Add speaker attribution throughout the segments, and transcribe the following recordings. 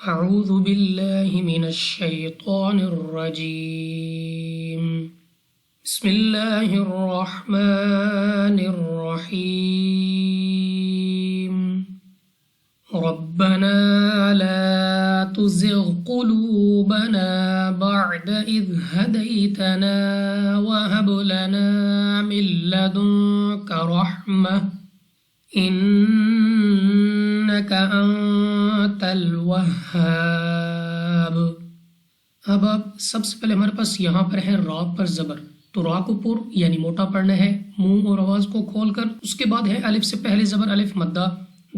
Speaker 1: أعوذ بالله من الشيطان الرجيم بسم الله الرحمن الرحيم ربنا لا تزغ قلوبنا بعد إذ هديتنا وهب لنا من لدنك رحمة إنك أنت الوهاب۔ اب سب سے پہلے ہمارے پاس یہاں پر ہے را پر زبر، تو را کو پر یعنی موٹا پڑھنا ہے منہ اور آواز کو کھول کر۔ اس کے بعد ہے الف سے پہلے زبر الف مدہ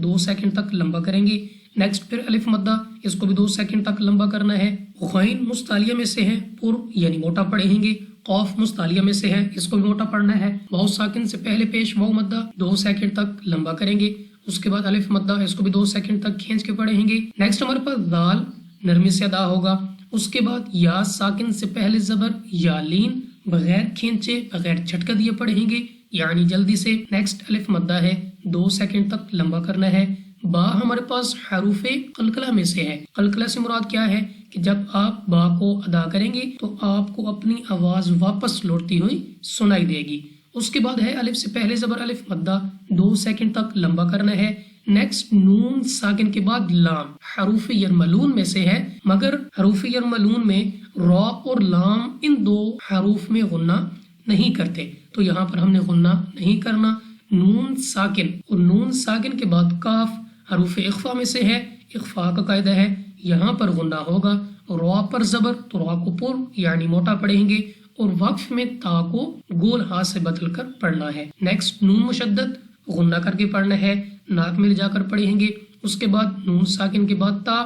Speaker 1: 2 سیکنڈ تک لمبا کریں گے۔ نیکسٹ پھر الف مدہ، اس کو بھی 2 سیکنڈ تک لمبا کرنا ہے۔ غین مستعلیہ میں سے ہے پر یعنی موٹا پڑھیں گے۔ قاف مستعلیہ میں سے ہے، اس کو بھی موٹا پڑھنا ہے۔ واو ساکن سے پہلے پیش واو مدہ 2 سیکنڈ تک لمبا کریں گے۔ اس کے بعد الف مدہ، اس کو بھی 2 سیکنڈ تک کھینچ کے پڑھیں گے۔ نیکسٹ ہمارے پاس دال نرمی سے ادا ہوگا۔ اس کے بعد یا ساکن سے پہلے زبر یا لین بغیر کھینچے بغیر جھٹکا دیے پڑھیں گے یعنی جلدی سے۔ نیکسٹ الف مدہ ہے 2 سیکنڈ تک لمبا کرنا ہے۔ با ہمارے پاس حروف قلقلہ میں سے ہے۔ قلقلہ سے مراد کیا ہے کہ جب آپ با کو ادا کریں گے تو آپ کو اپنی آواز واپس لوٹتی ہوئی سنائی دے گی۔ اس کے بعد ہے الف سے پہلے زبر الف مدہ 2 سیکنڈ تک لمبا کرنا ہے۔ نیکسٹ نون ساکن کے بعد لام حروف یرملون میں سے ہے، مگر حروف یرملون میں را اور لام ان 2 حروف میں غنہ نہیں کرتے، تو یہاں پر ہم نے غنہ نہیں کرنا۔ نون ساکن اور نون ساکن کے بعد کاف حروف اخفا میں سے ہے، اخفا کا قاعدہ ہے یہاں پر غنہ ہوگا۔ را پر زبر تو را کو پر یعنی موٹا پڑھیں گے، اور وقف میں تا کو گول ہاتھ سے بدل کر پڑھنا ہے۔ نیکسٹ نون مشدد غنہ کر کے پڑھنا ہے، ناک میں لے جا کر پڑھیں گے۔ اس کے بعد نون ساکن کے بعد تا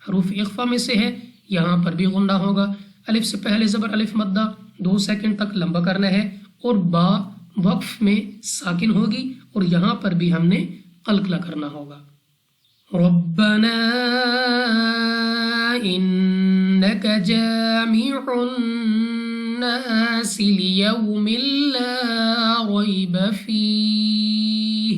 Speaker 1: حروف اخفا میں سے ہے، یہاں پر بھی غنہ ہوگا۔ الف سے پہلے زبر الف مدہ 2 سیکنڈ تک لمبا کرنا ہے، اور با وقف میں ساکن ہوگی اور یہاں پر بھی ہم نے قلقلہ کرنا ہوگا۔ ربنا انک جامع الناس لیوم لا ریب فیہ۔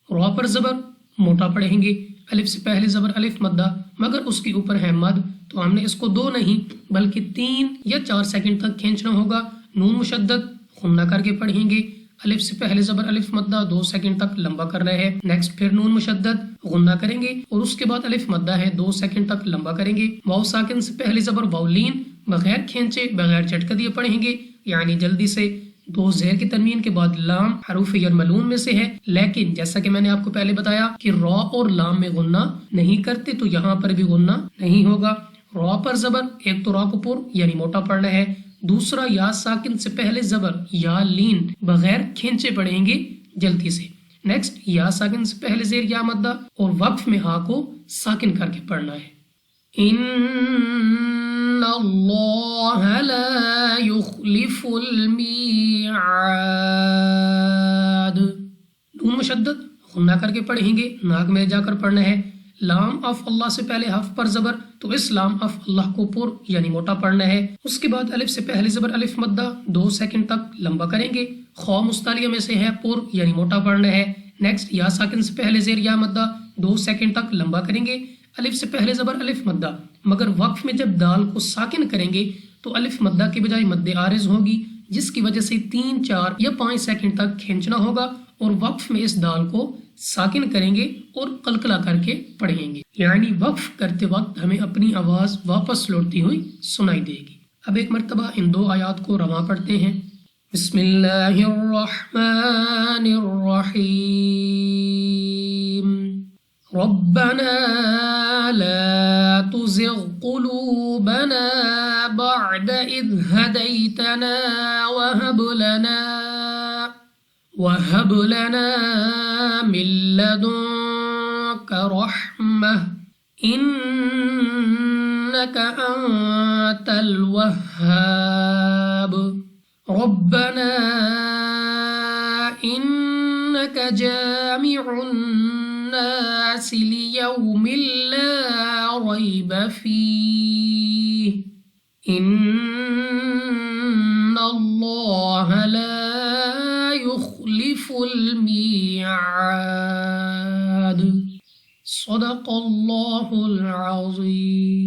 Speaker 1: را پر زبر موٹا پڑھیں گے، الف سے پہلے زبر الف مدہ، مگر اس کے اوپر ہے مد، تو ہم نے اس کو 2 نہیں بلکہ 3 یا 4 سیکنڈ تک کھینچنا ہوگا۔ نون مشدد غنہ کر کے پڑھیں گے، الف سے پہلے زبر الف مدہ 2 سیکنڈ تک لمبا کرنا ہے۔ نیکسٹ پھر نون مشدد غنہ کریں گے، اور اس کے بعد الف مدہ ہے 2 سیکنڈ تک لمبا کریں گے۔ واو ساکن سے پہلے زبر واولین بغیر کھینچے بغیر جھٹکا دیے پڑھیں گے یعنی جلدی سے۔ 2 زیر کی تنوین کے بعد لام حروف یرملون میں سے ہے، لیکن جیسا کہ میں نے آپ کو پہلے بتایا کہ را اور لام میں غنہ نہیں کرتے، تو یہاں پر بھی غنہ نہیں ہوگا۔ را پر زبر، ایک تو را کو پر یعنی موٹا پڑھنا ہے، دوسرا یا ساکن سے پہلے زبر یا لین بغیر کھینچے پڑھیں گے جلدی سے۔ نیکسٹ یا ساکن سے پہلے زیر یا مدہ، اور وقف میں ہا کو ساکن کر کے پڑھنا ہے۔ ان اللہ لا یخلف المیعاد۔ نون مشدد غنہ کر کے پڑھیں گے، ناک میں جا کر پڑھنا ہے۔ لام اف اللہ سے پہلے حف پر زبر، تو اس لام اف اللہ کو پر یعنی موٹا پڑھنا ہے۔ اس کے بعد الف سے پہلے زبر الف مدہ 2 سیکنڈ تک لمبا کریں گے، خوا مستعلیہ میں سے ہے پر یعنی موٹا پڑھنا ہے۔ نیکسٹ یا ساکن سے پہلے زیر یا مدہ 2 سیکنڈ تک لمبا کریں گے، الف سے پہلے زبر الف مدہ، مگر وقف میں جب دال کو ساکن کریں گے تو الف مدہ کے بجائے مد عارض ہوگی، جس کی وجہ سے 3 4 یا 5 سیکنڈ تک کھینچنا ہوگا، اور وقف میں اس دال کو ساکن کریں گے اور قلقلہ کر کے پڑھیں گے، یعنی وقف کرتے وقت ہمیں اپنی آواز واپس لوٹتی ہوئی سنائی دے گی۔ اب ایک مرتبہ ان 2 آیات کو رواں پڑھتے ہیں۔ بسم اللہ الرحمن الرحیم ربنا لا تزغ قلوبنا بعد إذ هديتنا وهب لنا من لدنك رحمة إنك أنت الوهاب ربنا إنك جامع الناس ليوم لا ريب فيه إن الله لا يخلف الميعاد۔ صدق اللہ العظیم.